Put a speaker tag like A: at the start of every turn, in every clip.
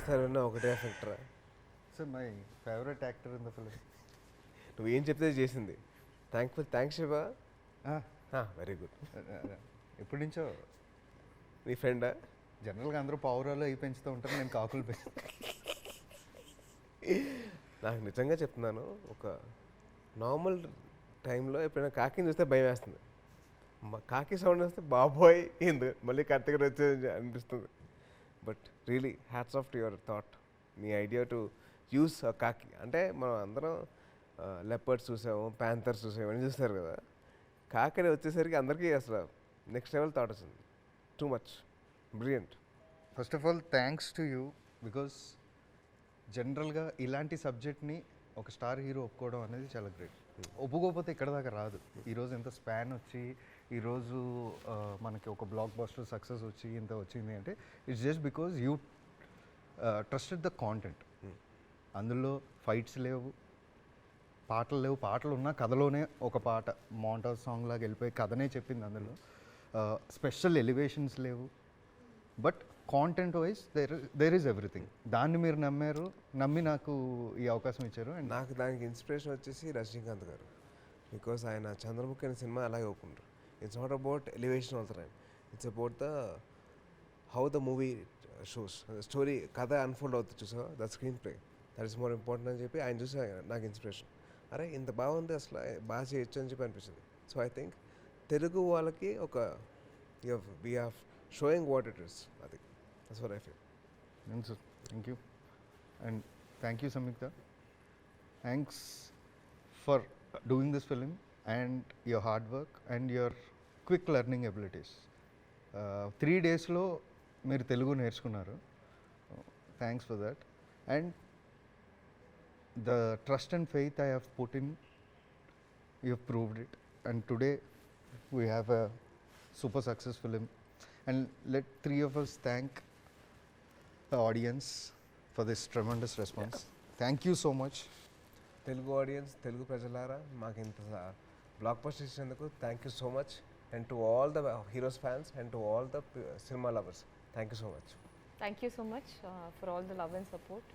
A: ఎన్నిసార్లు విన్నా ఒకటే ఎఫెక్ట్ రా.
B: So my favourite actor in the film.
A: నువ్వు ఏం చెప్తే చేసింది. థ్యాంక్స్ శివ. Very good.
B: ఎప్పటి నుంచో
A: నీ ఫ్రెండా?
B: జనరల్గా అందరూ పావురాలు అవి పెంచుతూ ఉంటారు, నేను కాకులు
A: నాకు నిజంగా చెప్తున్నాను, ఒక నార్మల్ టైంలో ఎప్పుడైనా కాకిని చూస్తే భయం వేస్తుంది. కాకి సౌండ్ వస్తే బాబోయ్ ఎందుకు మళ్ళీ కార్తీక వచ్చేది అనిపిస్తుంది. But really hats off to your thought. నీ ఐడియా టు యూస్ కాకి అంటే మనం అందరం లెపర్డ్స్ చూసాము, ప్యాంథర్స్ చూసాము, ఇవన్నీ చూస్తారు కదా. కాకి వచ్చేసరికి అందరికీ అసలు నెక్స్ట్ లెవెల్ థాట్ వచ్చింది. Too much brilliant.
B: First of all thanks to you, because జనరల్గా ఇలాంటి సబ్జెక్ట్ని ఒక స్టార్ హీరో ఒప్పుకోవడం అనేది చాలా గ్రేట్. ఒప్పుకోకపోతే ఇక్కడ దాకా రాదు. ఈరోజు ఎంత స్పాన్ వచ్చి ఈరోజు మనకి ఒక బ్లాక్ బస్టర్ సక్సెస్ వచ్చి ఇంత వచ్చింది అంటే it's just because you trusted the content. అందులో ఫైట్స్ లేవు, పాటలు లేవు, పాటలు ఉన్నా కథలోనే ఒక పాట మౌంటాజ్ సాంగ్ లాగా వెళ్ళిపోయి కథనే చెప్పింది. అందులో స్పెషల్ ఎలివేషన్స్ లేవు, but content wise there is everything. దాన్ని మీరు నమ్మారు, నమ్మి నాకు ఈ అవకాశం ఇచ్చారు. అండ్
A: నాకు దానికి ఇన్స్పిరేషన్ వచ్చేసి రజనీకాంత్ గారు. బికాస్ ఆయన చంద్రముఖి అనే సినిమా అలాగే ఒప్పుకుంటారు. It's not about elevation all the time, it's about the how the movie shows story, కథ అన్ఫోల్డ్ అవుతుంది చూసా, the screen play, that is more important అని చెప్పి ఆయన చూసి నాకు ఇన్స్పిరేషన్. అరే ఇంత బాగుంది అసలు బాగా చేయొచ్చు అని చెప్పి అనిపించింది. సో ఐ థింక్ తెలుగు వాళ్ళకి ఒక we have showing what it is. అది that's what I feel.
B: Sir thank you. And thank you Samyuktha. Thanks for doing this film and your hard work and your quick learning abilities. 3 daysలో మీరు తెలుగు నేర్చుకున్నారు. Thanks for that. And the trust and faith I have put in, you have proved it. And today we have a super success film. And let 3 of us thank the audience for this tremendous response. Thank you so much.
A: Telugu audience, Telugu ప్రజలారా, మాకు ఇంత block buster ఇచ్చినందుకు thank you so much. And to all the heroes fans and to all the cinema lovers, thank you so much.
C: Thank you so much for all the love and support.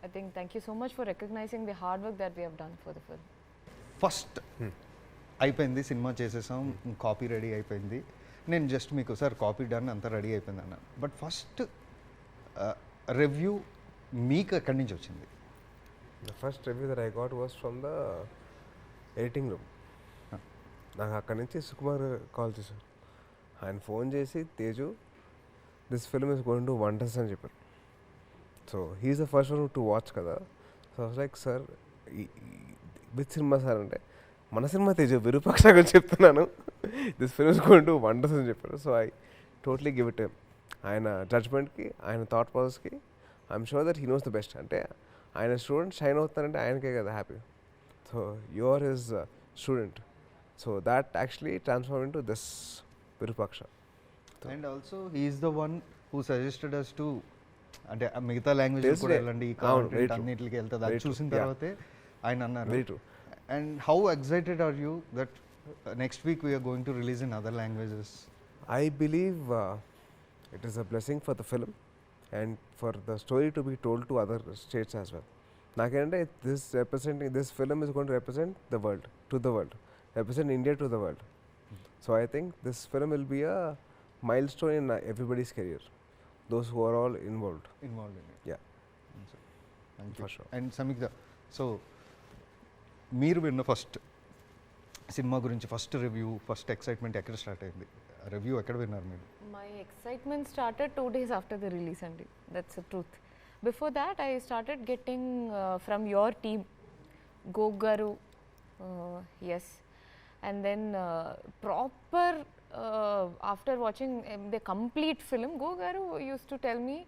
C: I think thank you so much for recognizing the hard work that we have done for the film.
B: First అయిపోయింది, cinema చేసేసాం, copy ready అయిపోయింది. నేను just మీకు sir copy done అంతా ready అయిపోయింది అన్నాను. But first review మీకు ఎక్కడి నుంచి వచ్చింది?
A: The first review that I got was from the editing room. నాకు అక్కడి నుంచి సుకుమార్ కాల్ చేశారు. ఆయన ఫోన్ చేసి, Teju this film is going to wonders అని చెప్పారు. So he is the first one to watch కదా. So like sir with cinema sir అంటే మన సినిమా తేజు, విరూపాక్ష గురించి చెప్తున్నాను, this film is going to wonders అని చెప్పారు. So I totally give it him. ఆయన జడ్జ్మెంట్కి, ఆయన థాట్ ప్రాసెస్కి I'm sure that he knows the best. అంటే ఆయన స్టూడెంట్ షైన్ అవుతానంటే ఆయనకే కదా happy. So you are his student. So that actually transform into this Virupaksha.
B: And also he's the one who suggested us to, అంటే మిగతా language కూడా వెళ్ళండి, ఈ కాంటెంట్ అన్నిటికి వెళ్తుంది. అది చూసిన తర్వాతే ఆయన అన్నారు.
A: Very true.
B: And how excited are you that next week we're going to release in other languages?
A: I believe it is a blessing for the film and for the story to be told to other states as well. Nakenante this film is going to represent the world, to the world, represent India to the world. So I think this film will be a milestone in everybody's career, those who are all involved
B: in it.
A: Yeah.
B: Thank you.
A: For sure.
B: And Samikta, so మీరు విన్న first cinema గురించి first review, first excitement ఎక్కడ start అయింది? Review ఎక్కడ విన్నారు మీరు?
C: My excitement started 2 days after the release, and that's the truth. Before that, I started getting from your team, Gogaru, yes, and then proper after watching the complete film, Gogaru used to tell me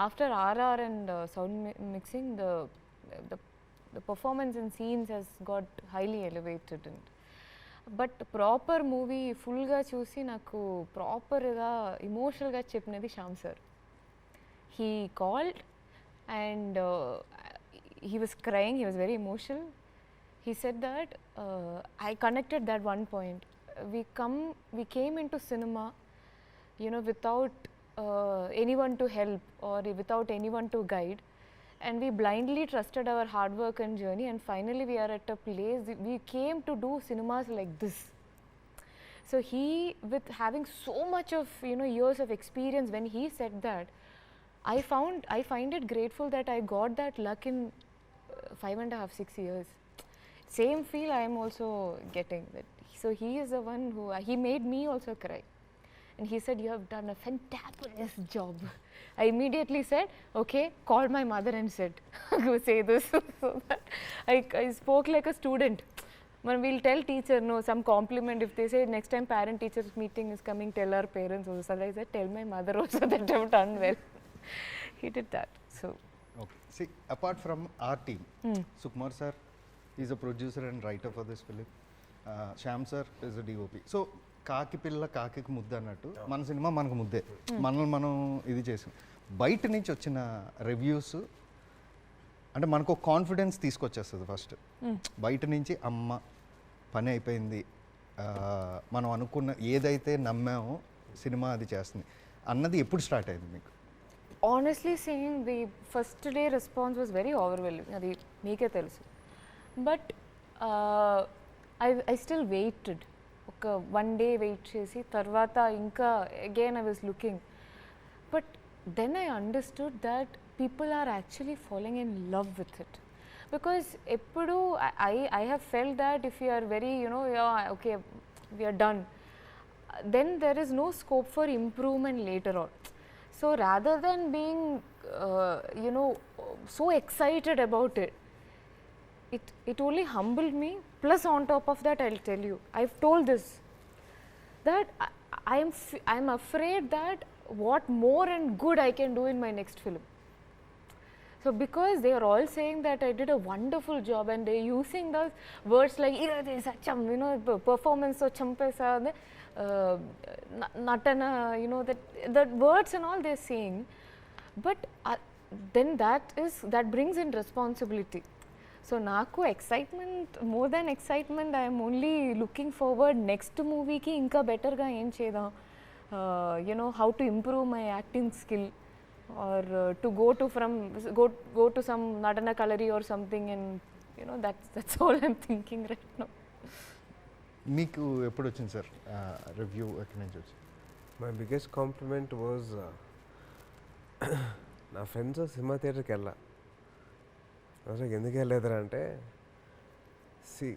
C: after RR and sound mixing, the performance and scenes has got highly elevated. And but proper movie ఫుల్గా చూసి నాకు ప్రాపర్గా ఎమోషనల్గా చెప్పినది Shyam sir. He called and he was crying, he was very emotional. He said that I connected that one point. We came into cinema, without anyone to help or without anyone to guide, and we blindly trusted our hard work and journey, and finally we are at a place we came to do cinemas like this. So he, with having so much of years of experience, when he said that, I find it grateful that I got that luck in 5.5, 6 years. Same feel I am also getting that. So he is the one who he made me also cry, and he said, "You have done a fantabulous job." I immediately said, "Okay," called my mother and said, "Go say this." So that I spoke like a student. When we'll tell teacher no some compliment, if they say next time parent teachers meeting is coming, tell our parents also. So I said, tell my mother also that I've done well. He did that. So
B: okay, see, apart from our team, Sukumar sir is a producer and writer for this film. Shyam sir is a DOP. So కాకి పిల్ల కాకి ముద్ద అన్నట్టు మన cinema మనకు ముద్దే, మనల్ని మనం ఇది చేసాం. బయట నుంచి వచ్చిన రివ్యూస్ అంటే మనకు కాన్ఫిడెన్స్ తీసుకొచ్చేస్తుంది. ఫస్ట్ బయట నుంచి అమ్మ పని అయిపోయింది, మనం అనుకున్న ఏదైతే నమ్మామో సినిమా అది చేస్తుంది అన్నది ఎప్పుడు స్టార్ట్ అయింది మీకు?
C: honestly saying, the first day response was very overwhelming. అది మీకే తెలుసు. But I still waited. ఒక 1 day వెయిట్ చేసి తర్వాత ఇంకా again I was looking. But then I understood that people are actually falling in love with it. Because eppudu I have felt that if you are very, yeah, okay, we are done, then there is no scope for improvement later on. So rather than being, so excited about it, it only humbled me. Plus on top of that, I'll tell you, I've told this, that I'm afraid that what more and good I can do in my next film. So because they are all saying that I did a wonderful job, and they're using those words like performance so champesa, natana, that words and all they're saying. But then that brings in responsibility. So naku excitement, more than excitement, I am only looking forward next movie ki inka better ga em chedam, how to improve my acting skill, or to go to some natana kalari or something, and that's all I'm thinking right now.
B: మీకు ఎప్పుడు వచ్చింది sir review ఎక్కడి నుంచి వచ్చింది?
A: My biggest compliment was నా friends cinema థియేటర్కి వెళ్ళా. అసలు ఎందుకు వెళ్ళలేదురా అంటే, see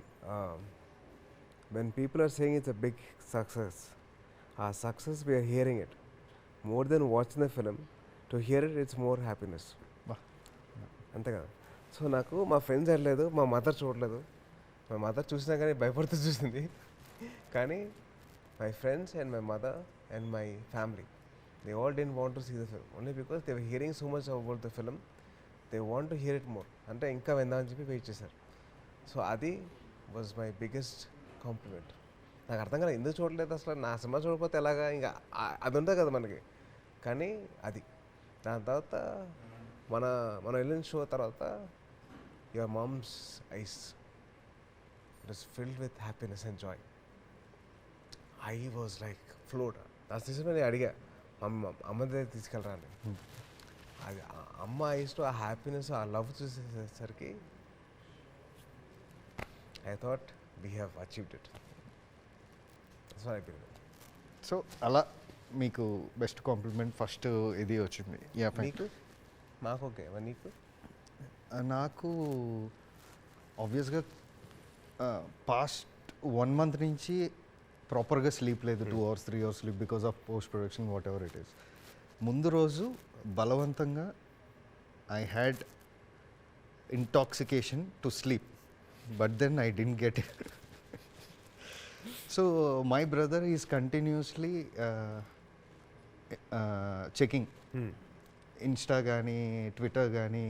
A: when people are saying it's a big success, ఆ success we are hearing it more then watching the film. To hear it it's more happiness. అంతే కదా. సో నాకు మా ఫ్రెండ్స్ వెళ్ళలేదు, మా మదర్ చూడలేదు. మా మదర్ చూసినా కానీ భయపడుతూ చూసింది. కానీ my friends and my mother and my family, they all didn't want to see the film only because they were hearing so much about the film. They want to hear it more, అంటే ఇంకా విందామని చెప్పి wait చేశారు. So అది was my biggest complement. నాకు అర్థం కాదు ఎందుకు చూడలేదు అసలు. నా సినిమా చూడకపోతే ఎలాగా, ఇంకా అది ఉంటుంది కదా మనకి. కానీ అది దాని తర్వాత మనం వెళ్ళిన షో తర్వాత your mom's eyes it was filled with happiness and joy. I was like float. నా సినిమా నేను అడిగా అమ్మ దగ్గర తీసుకెళ్ళరా అని. అది అమ్మ ఐస్లో ఆ హ్యాపీనెస్, ఆ లవ్ చూసేసరికి I thought we have achieved it. So అయిపోయింది.
B: సో అలా మీకు బెస్ట్ కాంప్లిమెంట్ ఫస్ట్ ఇది వచ్చింది.
A: నీకు? మాకు ఓకే. నీకు?
B: నాకు ఆబ్వియస్గా పాస్ట్ 1 month నుంచి ప్రాపర్గా స్లీప్ లేదు. 2 hours 3 hours sleep because of post production, whatever it is. ముందు రోజు బలవంతంగా I had intoxication to sleep, but then I didn't get it. So my brother is continuously checking Insta కానీ Twitter కానీ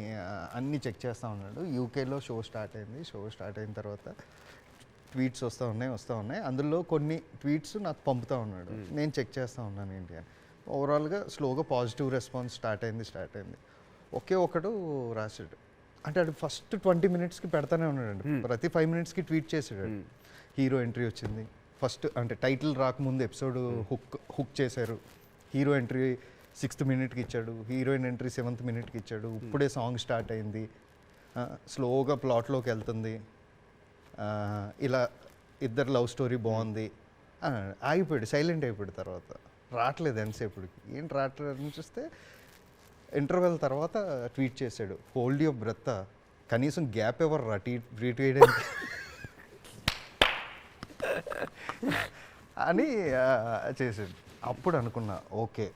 B: అన్నీ check చేస్తూ ఉన్నాడు. యూకేలో show start అయింది. షో స్టార్ట్ అయిన తర్వాత ట్వీట్స్ వస్తూ ఉన్నాయి. అందులో కొన్ని ట్వీట్స్ నాకు పంపుతూ ఉన్నాడు. నేను చెక్ చేస్తూ ఉన్నాను ఏంటి అని. ఓవరాల్గా స్లోగా పాజిటివ్ రెస్పాన్స్ స్టార్ట్ అయింది. ఒకే ఒకడు రాశాడు. అంటే అది ఫస్ట్ 20 minutesకి పెడతానే ఉన్నాడండి. ప్రతి 5 minutesకి ట్వీట్ చేసాడు. హీరో ఎంట్రీ వచ్చింది ఫస్ట్, అంటే టైటిల్ రాకముందు ఎపిసోడ్ హుక్ చేశారు. హీరో ఎంట్రీ సిక్స్త్ మినిట్కి ఇచ్చాడు, హీరోయిన్ ఎంట్రీ 7th మినిట్కి ఇచ్చాడు, ఇప్పుడే సాంగ్ స్టార్ట్ అయింది, స్లోగా ప్లాట్లోకి వెళ్తుంది, ఇలా ఇద్దరు లవ్ స్టోరీ బాగుంది, ఆగిపోయాడు, సైలెంట్ అయిపోయాడు. తర్వాత రావట్లేదు ఎంతసేపుడికి, ఏంటి రావట్లేదు అని చూస్తే ఇంటర్వెల్ తర్వాత ట్వీట్ చేశాడు, హోల్డ్ యువర్ బ్రెత్, కనీసం గ్యాప్ ఎవరు రా ట్వీట్ వేయడానికి అని చేశాడు. అప్పుడు అనుకున్నా okay,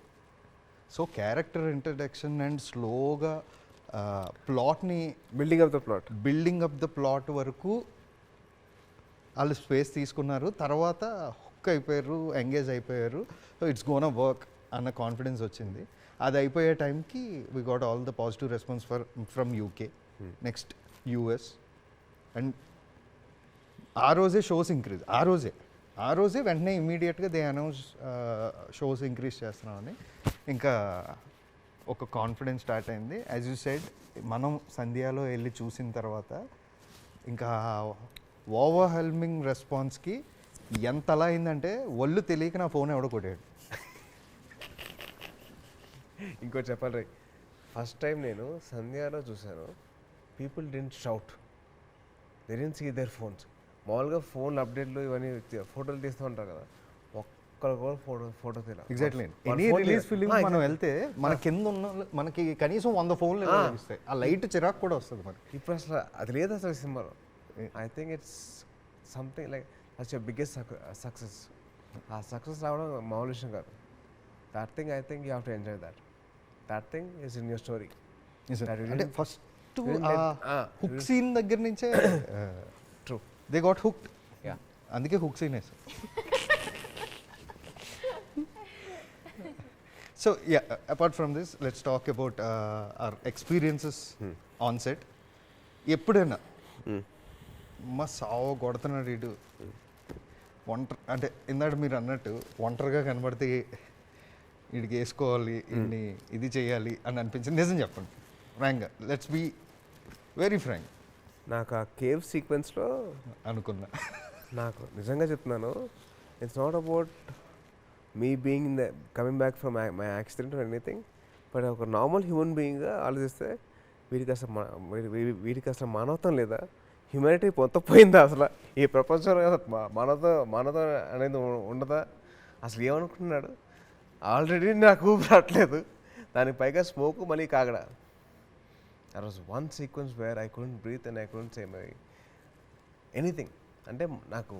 B: so character introduction and స్లోగా ప్లాట్ని బిల్డింగ్ అప్ ద ప్లాట్ వరకు వాళ్ళు స్పేస్ తీసుకున్నారు. తర్వాత హుక్ అయిపోయారు, ఎంగేజ్ అయిపోయారు. సో ఇట్స్ గోన్ వర్క్ అన్న కాన్ఫిడెన్స్ వచ్చింది. అది అయిపోయే టైంకి we got all the positive response from UK, next US. And ఆ రోజే షోస్ ఇంక్రీజ్, ఆ రోజే వెంటనే ఇమ్మీడియట్గా దే అనౌన్స్ షోస్ ఇంక్రీజ్ చేస్తున్నామని. ఇంకా ఒక కాన్ఫిడెన్స్ స్టార్ట్ అయింది. యాజ్ యూ సెడ్, మనం సంధ్యాలో వెళ్ళి చూసిన తర్వాత ఇంకా ఓవర్వెల్మింగ్ రెస్పాన్స్కి ఎంతలా అయిందంటే ఒళ్ళు తెలియక నా ఫోన్ ఎవడో కొట్టాడు.
A: ఇంకోటి చెప్పాలి, ఫస్ట్ టైం నేను సంధ్యాలో చూశాను, people didn't shout, they didn't see their phones. మామూలుగా ఫోన్లు అప్డేట్లు ఇవన్నీ ఫోటోలు తీస్తూ ఉంటారు కదా, ఒక్కరు కూడా ఫోటో తీయాలి.
B: ఎగ్జాక్ట్లీ, ఎనీ రిలీజ్ ఫిలిం మనం వెళ్తే మన కింద ఉన్న మనకి కనీసం 100 ఫోన్లు ఇస్తాయి, ఆ లైట్ చిరాకు కూడా వస్తుంది మనకి.
A: ఇప్పుడు అసలు అది లేదు అసలు సినిమాలో. I think it's something like that's your biggest success. ఆ సక్సెస్ రావడం మామూలు విషయం కాదు. That thing I think you have to enjoy that. That thing is in your story.
B: అంటే ఫస్ట్ హుక్ సీన్ దగ్గర నుంచే
A: true,
B: they got hooked.
A: Yeah,
B: అందుకే hook scene వేసాం. So yeah, apart from this let's talk about our experiences on set. ఎప్పుడైనా మా సావు కొడుతున్నాడు ఇటు అంటే ఇందాక మీరు అన్నట్టు ఒంటరిగా కనబడితే వీడికి వేసుకోవాలి, ఇన్ని ఇది చేయాలి అని అనిపించింది. నిజం చెప్పండి, ఫ్రాంక్గా, లెట్స్ బీ వెరీ ఫ్రాంక్.
A: నాకు ఆ కేవ్ సీక్వెన్స్లో
B: అనుకున్నా,
A: నాకు నిజంగా చెప్తున్నాను, it's not about me being in the coming back from my accident or anything, but ఒక నార్మల్ హ్యూమన్ బీయింగ్గా ఆలోచిస్తే వీడికి అసలు మానవత్వం లేదా, హ్యూమానిటీ మొత్తం పోయిందా, అసలు ఈ ప్రపంచంలో మానవత అనేది ఉండదా, అసలు ఏమనుకుంటున్నాడు. ఆల్రెడీ నాకు ఊపిరి రావట్లేదు, దానికి పైగా స్మోక్ మళ్ళీ కాగడ. That was one sequence where I couldn't breathe and I couldn't say my anything. అంటే నాకు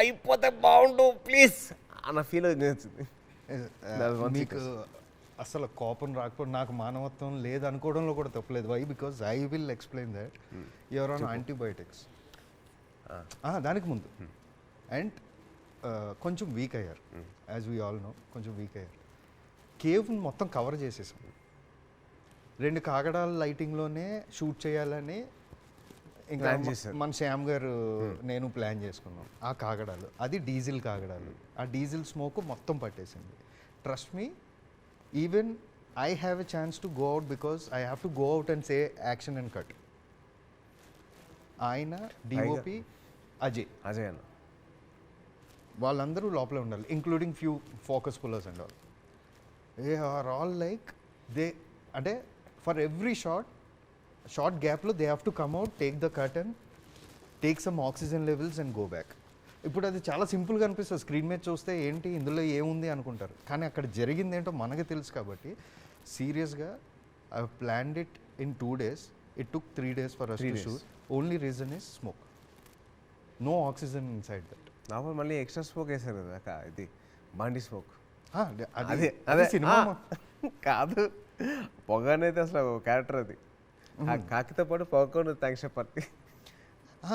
A: అయిపోతే బాగుండు ప్లీజ్ అన్న ఫీల్ వచ్చింది.
B: మీకు అసలు కోపం రాకపోతే నాకు మానవత్వం లేదు అనుకోవడంలో కూడా తప్పలేదు. Why? Because I will explain that you're on antibiotics దానికి ముందు. అండ్ కొంచెం వీక్ అయ్యారు, యాజ్ వీ ఆల్ నో, కొంచెం వీక్ అయ్యారు. కేవ్ని మొత్తం కవర్ చేసేసాం. 2 కాగడాల లైటింగ్లోనే షూట్ చేయాలని ఇంకా మన శ్యామ్ గారు నేను ప్లాన్ చేసుకున్నాం. ఆ కాగడాలు, అది డీజిల్ కాగడాలు, ఆ డీజిల్ స్మోక్ మొత్తం పట్టేసింది. Trust me, even I have a chance to go out because I have to go out and say action and cut. ఆయన డిఓపి అజయ్
A: అన్న
B: వాళ్ళందరూ లోపలే ఉండాలి, including few focus pullers and all. They are all like they, అంటే for every short గ్యాప్లో they have to come out, take the curtain, take some oxygen levels and go back. ఇప్పుడు అది చాలా సింపుల్గా అనిపిస్తుంది, స్క్రీన్ మీద చూస్తే ఏంటి ఇందులో ఏముంది అనుకుంటారు, కానీ అక్కడ జరిగింది ఏంటో మనకు తెలుసు. కాబట్టి సీరియస్గా I planned it in 2 days. It took 3 days for us to shoot. Only reason is smoke, no oxygen inside that.
A: నాకు మళ్ళీ ఎక్స్ట్రా స్మోక్ వేసారు కదా, ఇది బండి స్మోక్.
B: అదే సినిమా
A: కాదు, పొగ అనేది అసలు క్యారెక్టర్, అది కాకితో పాటు పొగ థ్యాంక్స్ చెప్పాలి.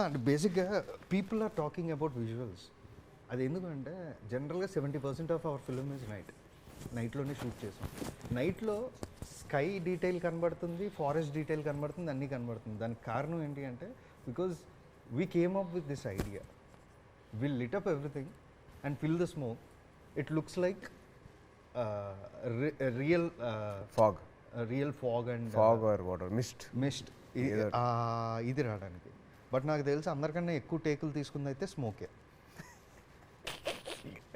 B: అంటే బేసిక్గా people are talking about visuals. అది ఎందుకంటే జనరల్గా 70% ఆఫ్ అవర్ ఫిల్మ్ ఇస్ నైట్లోనే షూట్ చేసాం. నైట్లో స్కై డీటెయిల్ కనబడుతుంది, ఫారెస్ట్ డీటెయిల్ కనబడుతుంది, అన్నీ కనబడుతుంది. దానికి కారణం ఏంటి అంటే because we came up with this idea, will lit up everything and fill the smoke. It looks like real fog and mist ఇది రావడానికి. బట్ నాకు తెలిసి అందరికన్నా ఎక్కువ టేకులు తీసుకుంది అయితే స్మోకే.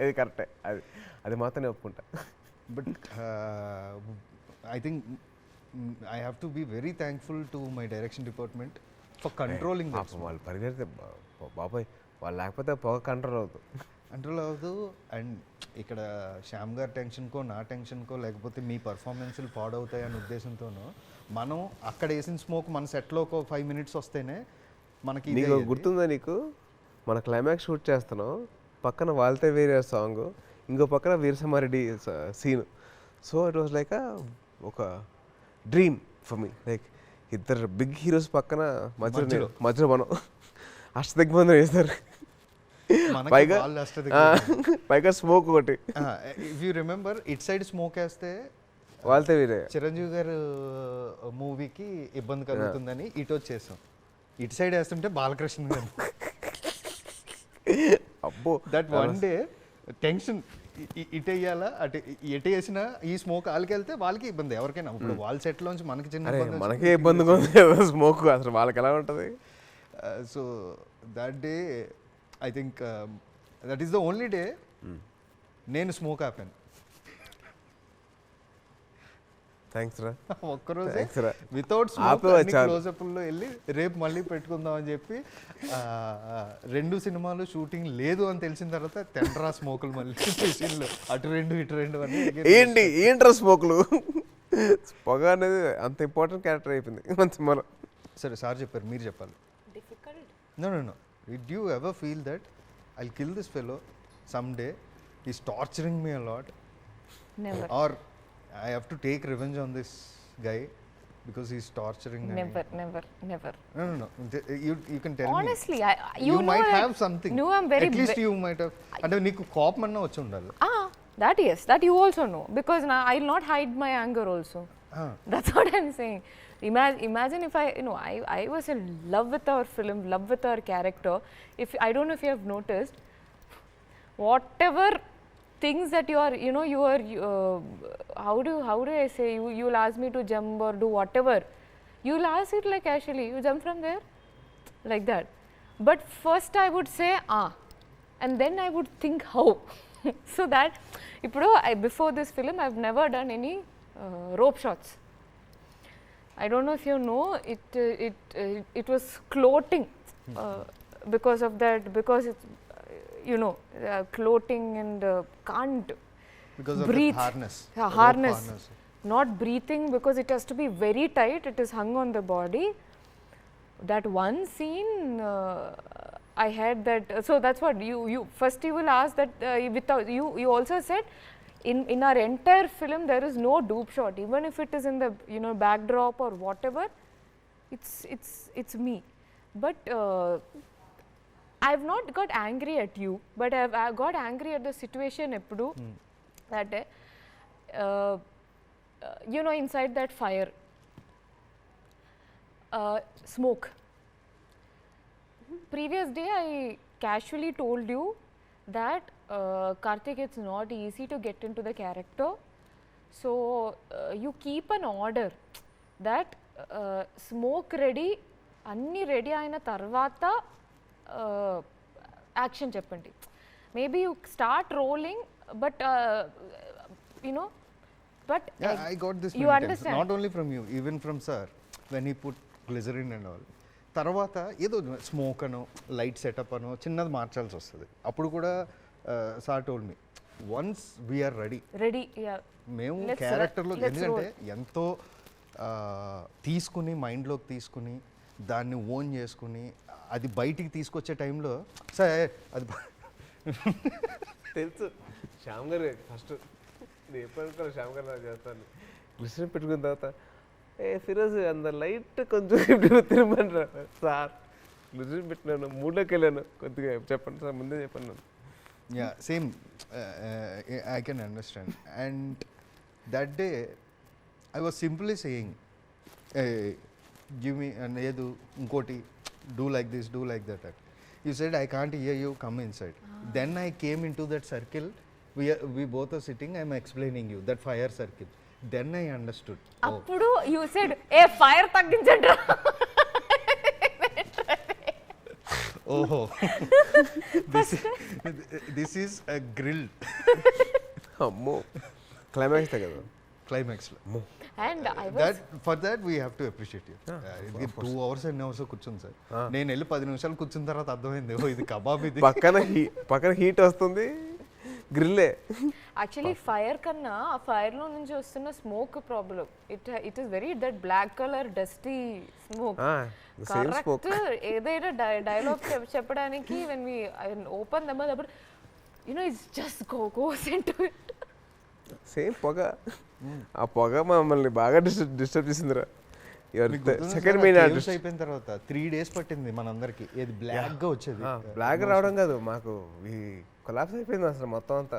A: ఇది కరెక్టే, అది అది మాత్రం నేను ఒప్పుకుంటా.
B: But I think I have to be very thankful to my direction department for controlling that.
A: పాపం వాళ్ళు పరిగెడితే బాబాయ్ వాళ్ళు లేకపోతే పొగ కంట్రోల్ అవుతుంది.
B: కంట్రోల్ అవ్వదు. అండ్ ఇక్కడ శ్యామ్ గారి టెన్షన్కో నా టెన్షన్కో లేకపోతే మీ పర్ఫార్మెన్స్లు పాడవుతాయి అనే ఉద్దేశంతోనో మనం అక్కడ వేసిన స్మోక్ మన సెట్లో ఒక 5 minutes వస్తేనే మనకి ఇదే
A: నీకు
B: అయ్యేది.
A: గుర్తుందా నీకు, మన క్లైమాక్స్ షూట్ చేస్తున్నాం, పక్కన వాళ్ళతే వేరే సాంగ్, ఇంకో పక్కన Veerasimhareddy scene. So it was like ఒక డ్రీమ్ ఫర్ మీ, లైక్ ఇద్దరు బిగ్ హీరోస్ పక్కన మధ్యలో మనం అష్టదిగ్బంధం వేస్తారు.
B: మనకి
A: పైగా
B: వాళ్ళు అష్టదిగ్గజాలు.
A: పైగా స్మోక్ ఒకటి,
B: if you remember it side smoke వేస్తే
A: వాళ్ళతే వేరే.
B: చిరంజీవి గారు మూవీకి ఇబ్బంది కలుగుతుందని ఇటు వచ్చేసాం. ఇటు సైడ్ వేస్తుంటే బాలకృష్ణ గారు.
A: అబ్బో
B: దట్ వన్ డే టెన్షన్, ఇటు వేయాలా అటు ఎటు వేసినా ఈ స్మోక్ వాళ్ళకి వెళ్తే వాళ్ళకి ఇబ్బంది ఎవరికైనా. ఇప్పుడు వాళ్ళ సెట్లోంచి మనకి చిన్న
A: అరే
B: ఇబ్బంది
A: మనకే ఇబ్బందిగా ఉంది స్మోక్, అసలు వాళ్ళకి ఎలా ఉంటుంది.
B: So that day I think that is the only day నేను స్మోక్ ఆపాను.
A: థ్యాంక్స్ రా,
B: ఒక్కరోజే
A: థ్యాంక్స్ రా.
B: వితౌట్
A: ఆపేవా చాలు.
B: క్లోజప్లో వెళ్ళి రేపు మళ్ళీ పెట్టుకుందాం అని చెప్పి 2 సినిమాలు షూటింగ్ లేదు అని తెలిసిన తర్వాత తెండ్రా స్మోకులు మళ్ళీ మెషిన్లు అటు 2 ఇటు 2 అని
A: ఏంట్రా స్మోక్లు. పొగ అనేది అంత ఇంపార్టెంట్ క్యారెక్టర్ అయిపోయింది మన సినిమాలో.
B: సరే సార్ చెప్పారు, మీరు చెప్పాలి.
C: Difficult.
B: No. Did you ever feel that I'll kill this fellow someday? He's torturing me a lot.
C: Never.
B: Or I have to take revenge on this guy because he's torturing me.
C: Never.
B: No. You can tell
C: Honestly,
B: me. You
C: know
B: might
C: that-
B: have something.
C: No, I'm very.
B: At least you might have. అంటే నీకు కోపం అన్న వచ్చి ఉండాలి.
C: That yes, that you also know, because now I'll not hide my anger also. That's what I'm saying. Imagine if I was in love with our film, love with our character. If I don't know if you have noticed, whatever things that you are, how do I say, you'll ask me to jump or do whatever, you'll ask it like actually you jump from there, like that. But first I would say and then I would think how. So that before this film I've never done any rope shots. I don't know if you know, it was cloting because of that, because it's cloting and can't
B: Because of
C: breathe.
B: the harness.
C: Yeah,
B: rope
C: harness. Not breathing because it has to be very tight. It is hung on the body. That one scene, I had that. So that's what you first you will ask that without you also said in our entire film there is no dupe shot, even if it is in the backdrop or whatever. It's me, but. I've not got angry at you, but I got angry at the situation eppudu that inside that fire, smoke. Previous day I casually told you that Karthik, it's not easy to get into the character, so you keep an order that smoke ready, anni ready aina tarvata action చెప్పండి. Maybe you start rolling but but
B: I got this
C: you
B: many times.
C: understand.
B: Not only from you, even from sir, when he put glycerin and all. తర్వాత ఏదో smoke అనో light setup అనో చిన్నది మార్చాల్సి వస్తుంది. అప్పుడు కూడా sir told me once we're
C: ready
B: మేము క్యారెక్టర్లో ఎందుకంటే ఎంతో తీసుకుని మైండ్లోకి తీసుకుని దాన్ని ఓన్ చేసుకుని అది బయటికి తీసుకొచ్చే టైంలో సార్ అది
A: తెలుసు శ్యామ్ గారు ఫస్ట్ నేను ఎప్పుడు శ్యామ్ గారు నాకు చేస్తాను గ్లిసరిన్ పెట్టుకున్న తర్వాత ఫిరోజ్ అంత లైట్ కొంచెం తిరగమంటారు సార్. గ్లిసరిన్ పెట్టినాను, మూడ్లోకి వెళ్ళాను, కొద్దిగా చెప్పండి సార్, ముందే చెప్పండి నన్ను.
B: Yeah same I can understand. And that day I was simply saying give me లేదు ఇంకోటి do like this, do like that. You said I can't hear you, come inside. Then I came into that circle, we both are sitting, I am explaining you that fire circle. Then I understood.
C: అప్పుడు you said fire తగ్గించండి.
B: ఓహో this is a grill
A: అమ్మో climax కదా
B: క్లైమాక్స్లో.
C: And I was
B: that for that we have to appreciate you. ఇది 2 hours and hours కూర్చుంది sir. నేను వెళ్ళి 10 నిమిషాలు కూర్చున్న తర్వాత అర్థమైంది ఓ ఇది కబాబ్ ఇది.
A: పక్కన హీట్ వస్తుంది, గ్రిల్లే.
C: actually fire కన్నా ఆ ఫైర్ లో నుంచి వస్తున్న smoke problem. It is very that black colour dusty smoke.
A: Same smoke.
C: Correct. ఏదైనా డైలాగ్ చెప్పడానికి when we open them up, you know, it's just goes into it.
A: Same పొగ. ఆ పొగ మమ్మల్ని బాగా డిస్టర్బ్ చేసిందిరా. సెకండ్ మెయిన్ ఆర్టిస్ట్
B: అయిపోయిన తర్వాత 3 days పట్టింది మనందరికి. ఏది బ్లాక్ గా వచ్చేది.
A: బ్లాక్ రావడం కాదు, మాకు కొలాప్స్ అయిపోయింది అసలు మొత్తం అంతా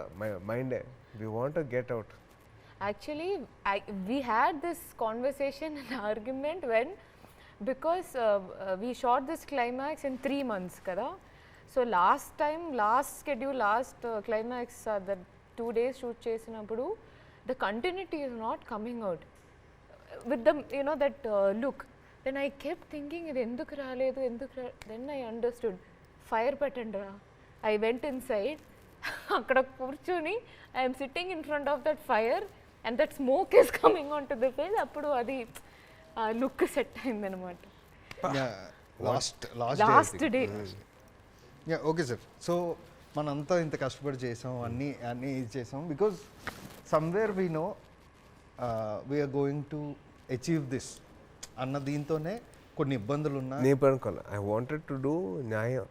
A: మైండే. We want to get out.
C: Actually, we had this conversation and argument when, because we shot this climax in 3 months, kada. So last climax, the 2 days shoot చేసినప్పుడు the continuity is not coming out with the, you know, that look. Then I kept thinking ఇది ఎందుకు రాలేదు. Then I understood, fire పెట్టండిరా. I went inside. అక్కడ కూర్చొని I am sitting in front of that fire and that smoke is coming onto the face. అప్పుడు అది look set అయింది అనమాట. Last day.
B: Yeah okay sir. So మనంతా ఇంత కష్టపడి చేసాం, అన్నీ చేసాం because somewhere we know we are going to achieve this అన్న దీంతోనే కొన్ని ఇబ్బందులు ఉన్నా
A: నేను అనుకోవాలి. ఐ వాంటెడ్ టు డూ న్యాయం,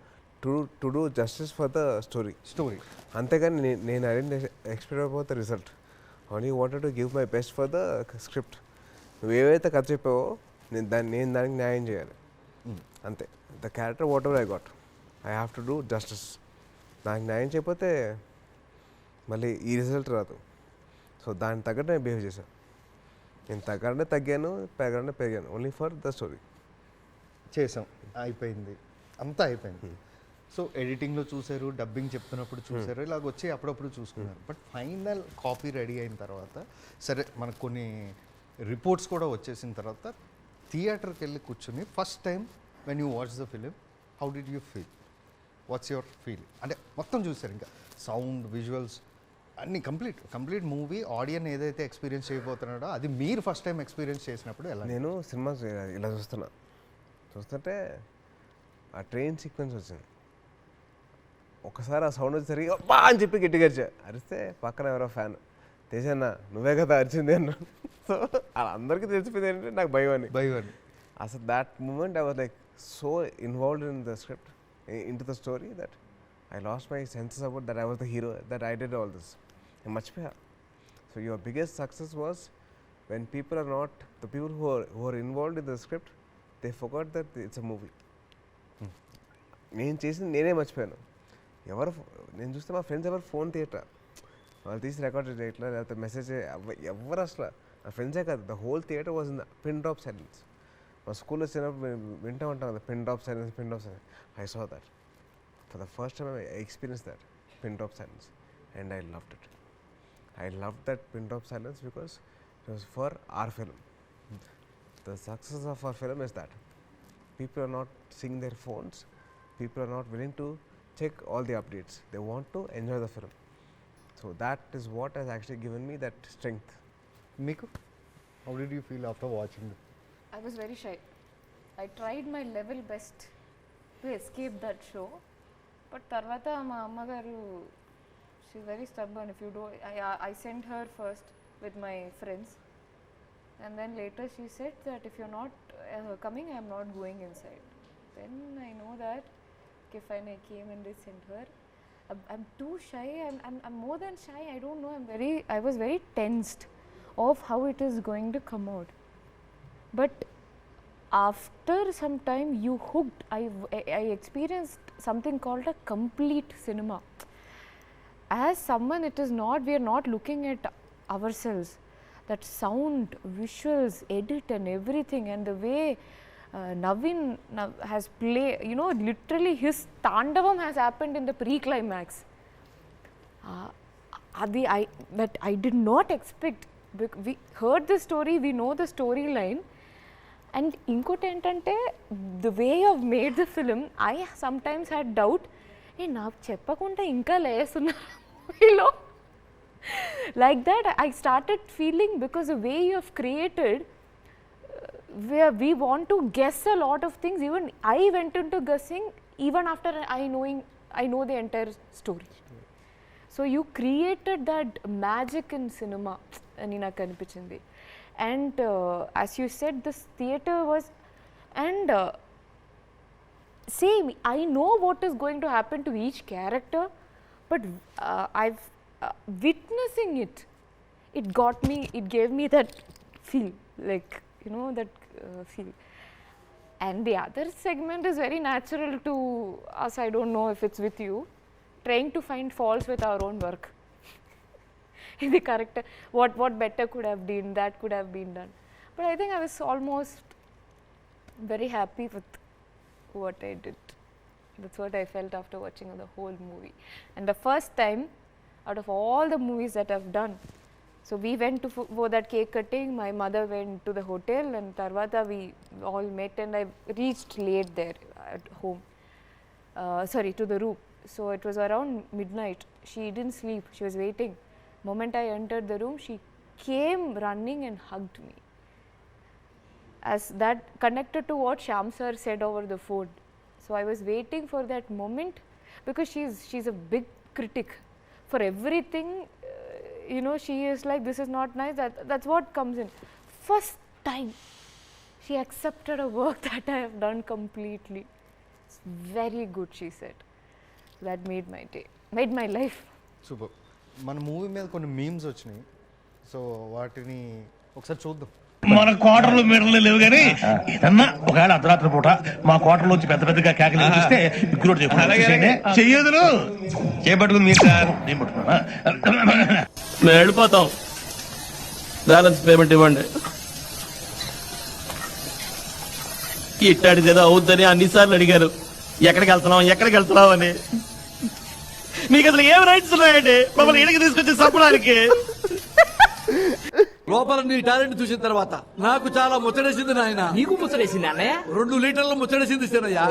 A: to do justice for the story. అంతేగాని నేను I didn't expect about the result. Only wanted to give my best for the script. నువ్వు ఏవైతే కథ చెప్పావో నేను దానికి న్యాయం చేయాలి అంతే. The character what ever I got, I have to do justice. నాకు న్యాయం చేయకపోతే మళ్ళీ ఈ రిజల్ట్ రాదు. సో దానికి తగ్గట్టు నేను బిహేవ్ చేశాను. నేను తగ్గనే తగ్గాను, పెరగనే పెరిగాను, ఓన్లీ ఫర్ ద స్టోరీ.
B: చేసాం, అయిపోయింది, అంతా అయిపోయింది. సో ఎడిటింగ్లో చూసారు, డబ్బింగ్ చెప్తున్నప్పుడు చూసారు, ఇలాగ వచ్చి అప్పుడప్పుడు చూసుకున్నారు. బట్ ఫైనల్ కాపీ రెడీ అయిన తర్వాత సరే మనకు కొన్ని రిపోర్ట్స్ కూడా వచ్చేసిన తర్వాత థియేటర్కి వెళ్ళి కూర్చుని first time when you watch the film, how did you feel? What's your feel? అంటే మొత్తం చూసారు, ఇంకా సౌండ్, విజువల్స్ అన్ని కంప్లీట్ మూవీ ఆడియన్ ఏదైతే ఎక్స్పీరియన్స్ చేయబోతున్నాడో అది మీరు ఫస్ట్ టైం ఎక్స్పీరియన్స్ చేసినప్పుడు ఎలా?
A: నేను సినిమా ఇలా చూస్తుంటే ఆ ట్రైన్ సీక్వెన్స్ వచ్చింది. ఒకసారి ఆ సౌండ్ వచ్చేసరికి బా అని చెప్పి గట్టిగా అరిస్తే పక్కన ఎవరో ఫ్యాన్, తేజన్న నువ్వే కదా అరిచింది అన్న. సో అలా అందరికీ తెలిసిపోయింది ఏంటంటే నాకు భయం అని. అసలు that moment I was like so involved in the script, into the story, that I lost my senses about that I was the hero, that I did all this. మర్చిపోయా. So your biggest success was when people are not, the people who are involved in the script, they forgot that it's a movie. నేను చేసింది నేనే మర్చిపోయాను. నేను చూస్తే మా friends ఎవరు phone తీయట్రా, వాళ్ళు తీసి రికార్డ్ చేయట్లా, లేకపోతే మెసేజ్ ఎవరు అసలు నా ఫ్రెండ్సే కాదు, the whole theatre was in the pin drop silence. మా స్కూల్లో వచ్చినప్పుడు వింటూ ఉంటాం కదా, pin drop silence. I saw that. For the first time I experienced that pin drop silence and I loved it. I loved that pin drop silence because it was for our film. The success of our film is that people are not seeing their phones, people are not willing to check all the updates, they want to enjoy the film. So that is what has actually given me that strength.
B: Meeku, how did you feel after watching it?
C: I was very shy. I tried my level best to escape that show, but tarvata ma ammagaru, she's very stubborn. If you do, I sent her first with my friends, and then later she said that if you're not coming, I am not going inside. Then I know that okay fine, I came and I sent her. I'm too shy. I'm more than shy. I don't know. I was very tensed of how it is going to come out, but after some time you hooked. I experienced something called a complete cinema. As someone, it is not, we are not looking at ourselves. That sound, visuals, edit and everything, and the way Navin has played, you know, literally his tandavam has happened in the pre-climax. That I did not expect. We heard the story, we know the storyline. And ఇంకోటి ఏంటంటే the way of made the film I sometimes had doubt నాకు చెప్పకుండా ఇంకా లేస్తున్నారు like that I started feeling, because the way you have created, where we want to guess a lot of things. Even I went into guessing even after I know the entire story. So you created that magic in cinema ani naku anipichindi. And as you said, this theatre was, and same, I know what is going to happen to each character, but I've witnessing it got me, it gave me that feel, like, you know, that feel. And the other segment is very natural to us. I don't know if it's with you, trying to find faults with our own work. In the character, what better could have been, that could have been done. But I think I was almost very happy with what I did. That's what I felt after watching the whole movie. And the first time out of all the movies that I've done, so we went to for that cake cutting, my mother went to the hotel, and tarvata we all met, and I reached late there at home, to the room. So it was around midnight. She didn't sleep, she was waiting. Moment I entered the room, she came running and hugged me. As that connected to what Shyam sir said over the phone. So I was waiting for that moment, because she's a big critic for everything. You know, she is like, this is not nice, that's what comes in. First time she accepted a work that I have done completely. It's very good, she said. That made my day, made my life.
B: Super. మన movie మీద కొన్ని memes వచ్చినాయి, so వాటిని ఒకసారి చూద్దాం.
D: మన కోటర్లు మీటర్లు లేవు కానీ ఏదన్నా ఒకవేళ అర్ధరాత్రి పూట మా కోటర్లోంచి పెద్ద పెద్దగా కేకలు చూస్తే ఇగ్గురు చెయ్యదులు చేపట్టుకుని మీరు సార్ నేను పట్టుకున్నా
E: మేము వెళ్ళిపోతాం, బ్యాలెన్స్ పేమెంట్ ఇవ్వండి. ఇట్టాడిది ఏదో అవుద్దని అన్నిసార్లు అడిగారు, ఎక్కడికి వెళ్తున్నాం అని. మీకు అసలు ఏం రైట్స్ ఉన్నాయండి మమ్మల్ని ఇడికి తీసుకొచ్చి చంపడానికి?
F: లోపల నీ టాలెంట్ చూసిన తర్వాత నాకు చాలా ముచ్చటేసింది నాయన.
G: నీకు ముచ్చటేసింది అన్నయ్య?
F: 2 లీటర్ల ముచ్చటేసింది సినయ్యా.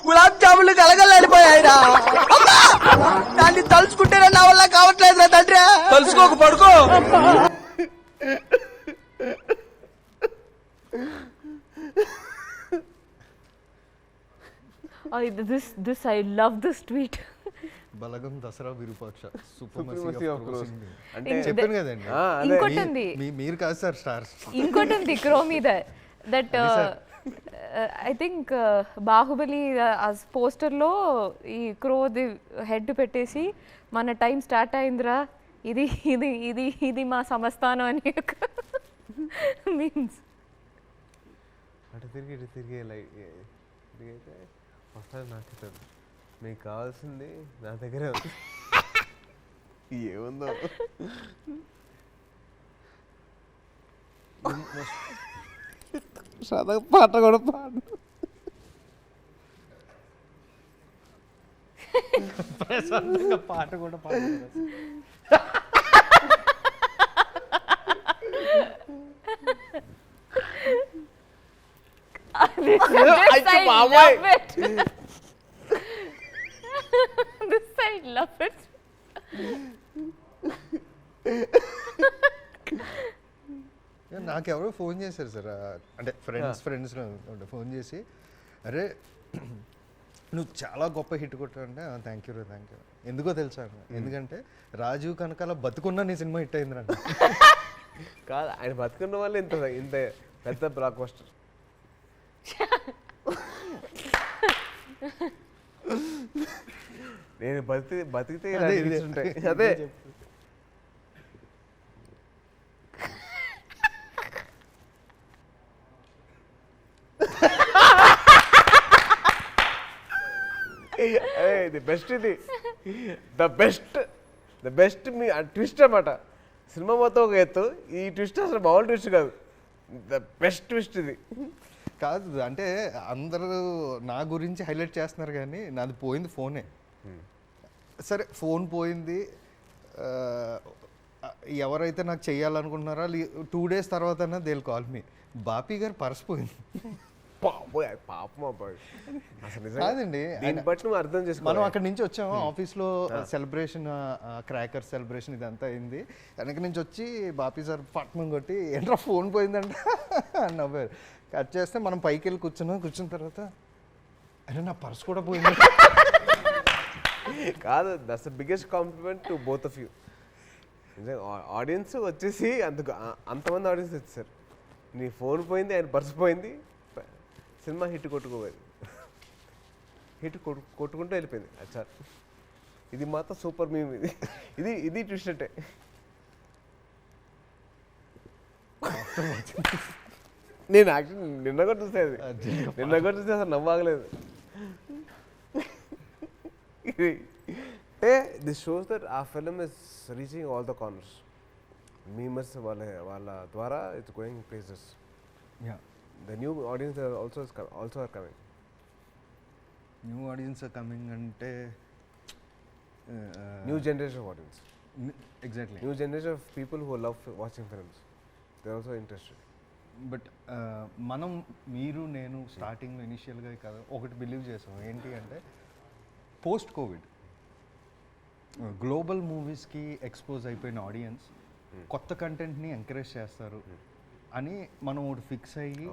G: గులాబ్ జాములు కలగలడిపోయాయిరా. దాన్ని తలుచుకుంటే నా వల్ల కావట్లేదు తండ్రి. తలుచుకోకు, పడుకో.
C: This I love this tweet.
B: Balagam Dasara Virupaksha
A: Supremacy of crows. అంటే
B: చెప్పాను కదండి.
C: ఇంకోటి ఉంది,
B: మీరు కాదు సార్ స్టార్స్.
C: ఇంకోటి ఉంది క్రో మీద, దట్ ఐ థింక్ బాహుబలి పోస్టర్లో ఈ క్రో ది హెడ్ పెట్టేసి, మన టైం స్టార్ట్ అయిందిరా, ఇది ఇది ఇది ఇది మా సంస్థానం అని మీన్స్.
A: అటు తిరిగి ఇటు తిరిగి తిరిగితే వస్తుంది నాకు తెలియదు. మీకు కావాల్సింది నా దగ్గరే ఉంది. ఏముందో పాట కూడా పాడు.
B: పాట కూడా పాడు.
C: This I love it. This I love it.
B: నాకెవరో ఫోన్ చేశారు సార్, అంటే ఫ్రెండ్స్ ఫోన్ చేసి, అరే నువ్వు చాలా గొప్ప హిట్ కొట్టావంటే, థ్యాంక్ యూ. ఎందుకో తెలుసా? ఎందుకంటే రాజీవ్ కనకాల బతుకున్నా నీ సినిమా హిట్ అయిందంట.
A: కాదు, ఆయన బతుకున్న వాళ్ళు ఇంత ఇంత పెద్ద బ్లాక్ బస్టర్. నేను బతికితే ఉంటాయి. అదే ఇది బెస్ట్, ఇది ద బెస్ట్ మీ ట్విస్ట్ అన్నమాట. సినిమా మొత్తం ఒక ఎత్తు, ఈ ట్విస్ట్ అసలు మామూలు ట్విస్ట్ కాదు, ద బెస్ట్ ట్విస్ట్ ఇది.
B: కాదు అంటే అందరూ నా గురించి హైలైట్ చేస్తున్నారు, కానీ నాది పోయింది ఫోనే. సరే ఫోన్ పోయింది, ఎవరైతే నాకు చెయ్యాలనుకుంటున్నారో 2 days తర్వాత they will call me. Bapi గారు పర్స్ పోయింది.
A: పాపం అబ్బాయి అసలు నిజంగా
B: కాదండి,
A: దీన్ని బట్టి నువ్వు అర్థం చేసుకో.
B: మనం అక్కడి నుంచి వచ్చాము, ఆఫీస్లో సెలబ్రేషన్, క్రాకర్ సెలబ్రేషన్ ఇదంతా అయింది. వెనక నుంచి వచ్చి బాపీ సార్ పట్నం కొట్టి ఏంట్రా ఫోన్ పోయిందంట అని నవ్వారు. కట్ చేస్తే మనం పైకి వెళ్ళి కూర్చున్న తర్వాత అరే నా పర్స్ కూడా పోయింది.
A: కాదు, that's the biggest compliment to both of you. నిజంగా ఆడియన్స్ వచ్చేసి అంతమంది ఆడియన్స్ వచ్చేసారు. నీ ఫోన్ పోయింది, ఆయన పర్స్ పోయింది, సినిమా హిట్ కొట్టుకోపోయింది. హిట్ కొట్టుకుంటూ వెళ్ళిపోయింది. అచ్చా ఇది మాత్రం సూపర్ మీమ్. ఇది ట్విస్ట్ అంటే నేను యాక్చువల్లీ నిన్న కూడా చూస్తే అసలు నవ్వాగలేదు. దిస్ షోస్ దట్ ఆ film is reaching all the corners. Memers వాళ్ళ ద్వారా it's going places. The new audience also are coming.
B: New audience coming అంటే
A: New generation of audience.
B: Exactly.
A: New generation of people who love watching films. They're also interested.
B: But మనం మీరు నేను స్టార్టింగ్లో ఇనిషియల్గా కదా ఒకటి బిలీవ్ చేసాం ఏంటి అంటే పోస్ట్ కోవిడ్ గ్లోబల్ మూవీస్కి ఎక్స్పోజ్ అయిపోయిన ఆడియన్స్ కొత్త కంటెంట్ని ఎంకరేజ్ చేస్తారు అని మనం ఒకటి ఫిక్స్ అయ్యి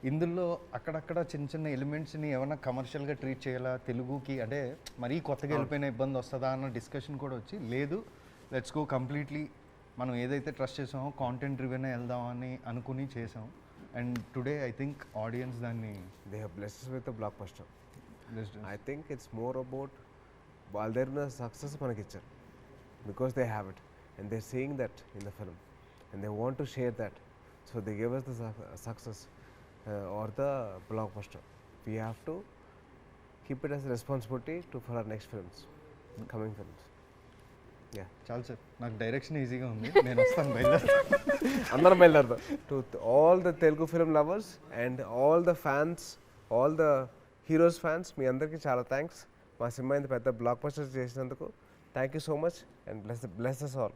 B: ఇందులో అక్కడక్కడ చిన్న చిన్న ఎలిమెంట్స్ని ఏమైనా కమర్షియల్గా ట్రీట్ చేయాలా తెలుగుకి, అంటే మరీ కొత్తగా వెళ్ళిపోయిన ఇబ్బంది వస్తుందా అన్న డిస్కషన్ కూడా వచ్చి లేదు లెట్స్ గో కంప్లీట్లీ మనం ఏదైతే ట్రస్ట్ చేసామో కాంటెంట్ డ్రివెన్ వెళ్దామని అనుకుని చేసాం. And today I think audience దాన్ని
A: They have blessed us with a blockbuster. I think it's more about వాళ్ళ దగ్గర ఉన్న సక్సెస్ మనకి ఇచ్చారు because they have it and they're seeing that in the film and they want to share that, so they gave us the success or the blockbuster. We have to keep it as a responsibility for our next films, coming films. Yeah.
B: చాలు sir, నాకు direction ఈజీగా ఉంది, నేను వస్తాను బయలుదేరి.
A: అందరం బయలుదేరదాం. To all the Telugu film lovers and all the fans, all the heroes fans, మీ అందరికీ చాలా థ్యాంక్స్. మా సినిమా ఇంత పెద్ద బ్లాక్ బస్టర్ చేసినందుకు thank you so much and bless us all.